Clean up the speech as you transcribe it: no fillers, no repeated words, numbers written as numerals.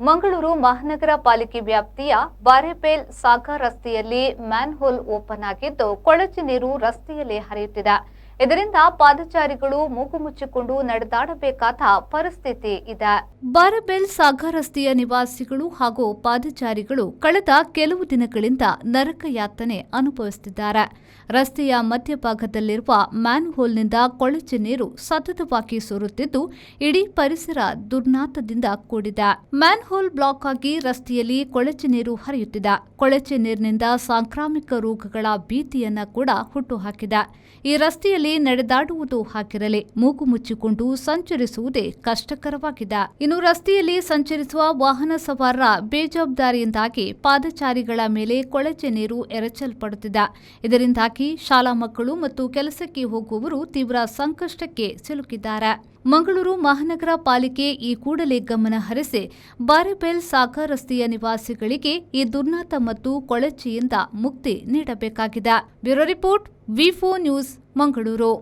ಮಂಗಳೂರು ಮಹಾನಗರ ಪಾಲಿಕೆ ವ್ಯಾಪ್ತಿಯ ಬಾರೆಪೇಲ್ ಸಾಗರ್ ರಸ್ತೆಯಲ್ಲಿ ಮ್ಯಾನ್ಹೋಲ್ ಓಪನ್ ಆಗಿದ್ದು ಕೊಳಚೆ ನೀರು ರಸ್ತೆಯಲ್ಲಿ ಹರಿಯುತ್ತಿದೆ. ಇದರಿಂದ ಪಾದಚಾರಿಗಳು ಮೂಗು ಮುಚ್ಚಿಕೊಂಡು ನಡೆದಾಡಬೇಕಾದ ಪರಿಸ್ಥಿತಿ ಇದೆ. ಬಾರೆಪೇಲ್ ಸಾಗರ್ ರಸ್ತೆಯ ನಿವಾಸಿಗಳು ಹಾಗೂ ಪಾದಚಾರಿಗಳು ಕಳೆದ ಕೆಲವು ದಿನಗಳಿಂದ ನರಕ ಯಾತನೆ ಅನುಭವಿಸುತ್ತಿದ್ದಾರೆ. ರಸ್ತೆಯ ಮಧ್ಯಭಾಗದಲ್ಲಿರುವ ಮ್ಯಾನ್ಹೋಲ್ನಿಂದ ಕೊಳಚೆ ನೀರು ಸತತವಾಗಿ ಸೋರುತ್ತಿದ್ದು ಇಡೀ ಪರಿಸರ ದುರ್ನಾತದಿಂದ ಕೂಡಿದೆ. ಮ್ಯಾನ್ಹೋಲ್ ಬ್ಲಾಕ್ ಆಗಿ ರಸ್ತೆಯಲ್ಲಿ ಕೊಳಚೆ ನೀರು ಹರಿಯುತ್ತಿದೆ. ಕೊಳಚೆ ನೀರಿನಿಂದ ಸಾಂಕ್ರಾಮಿಕ ರೋಗಗಳ ಭೀತಿಯನ್ನ ಕೂಡ ಹುಟ್ಟುಹಾಕಿದೆ. ಈ ರಸ್ತೆಯಲ್ಲಿ ನಡೆದಾಡುವುದು ಹಾಗಿರಲಿ, ಮೂಗು ಮುಚ್ಚಿಕೊಂಡು ಸಂಚರಿಸುವುದೇ ಕಷ್ಟಕರವಾಗಿದೆ. ಇನ್ನು ರಸ್ತೆಯಲ್ಲಿ ಸಂಚರಿಸುವ ವಾಹನ ಸವಾರರ ಬೇಜವಾಬ್ದಾರಿಯಿಂದಾಗಿ ಪಾದಚಾರಿಗಳ ಮೇಲೆ ಕೊಳಚೆ ನೀರು ಎರಚಲ್ಪಡುತ್ತಿದೆ. ಇದರಿಂದಾಗಿ ಶಾಲಾ ಮಕ್ಕಳು ಮತ್ತು ಕೆಲಸಕ್ಕೆ ಹೋಗುವವರು ತೀವ್ರ ಸಂಕಷ್ಟಕ್ಕೆ ಸಿಲುಕಿದ್ದಾರೆ. ಮಂಗಳೂರು ಮಹಾನಗರ ಪಾಲಿಕೆ ಈ ಕೂಡಲೇ ಗಮನ ಹರಿಸಿ ಬಾರೆಪೇಲ್ ಸಾಗರ್ ರಸ್ತೆಯ ನಿವಾಸಿಗಳಿಗೆ ಈ ದುರ್ನಾತ ಮತ್ತು ಕೊಳಚೆಯಿಂದ ಮುಕ್ತಿ ನೀಡಬೇಕಾಗಿದೆ. ಬ್ಯೂರೋ ರಿಪೋರ್ಟ್, ವಿ4 ನ್ಯೂಸ್, ಮಂಗಳೂರು.